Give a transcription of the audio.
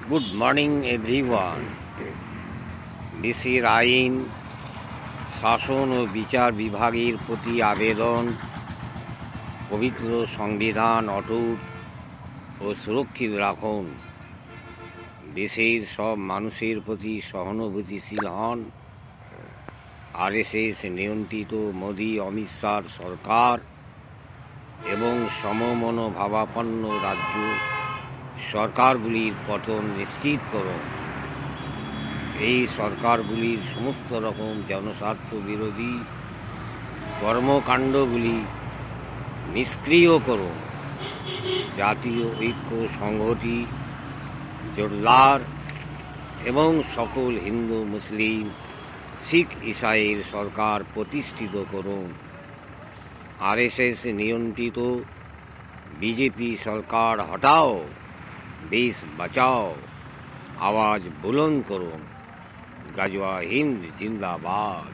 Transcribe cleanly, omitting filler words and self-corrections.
Good morning everyone. দেশের আইন, শাসন ও বিচার বিভাগের প্রতি আবেদন, পবিত্র সংবিধান অটুট ও সুরক্ষিত রাখুন। দেশের সব মানুষের প্রতি সহানুভূতিশীল হন। আরএসএস নিয়ন্ত্রিত মোদি অমিত শাহর সরকার এবং সমমনোভাবাপন্ন রাজ্য সরকারগুলির পতন নিশ্চিত করুন। এই সরকারগুলির সমস্ত রকম জনস্বার্থ বিরোধী কর্মকাণ্ডগুলি নিষ্ক্রিয় করুন। জাতীয় ঐক্য সংহতি জোরদার এবং সকল হিন্দু, মুসলিম, শিখ, ইসাইয়ের সরকার প্রতিষ্ঠিত করুন। আরএসএস নিয়ন্ত্রিত বিজেপি সরকার হটাও, দেশ বাঁচাও, আওয়াজ বুলন্দ করুন। গাজওয়া হিন্দ জিন্দাবাদ।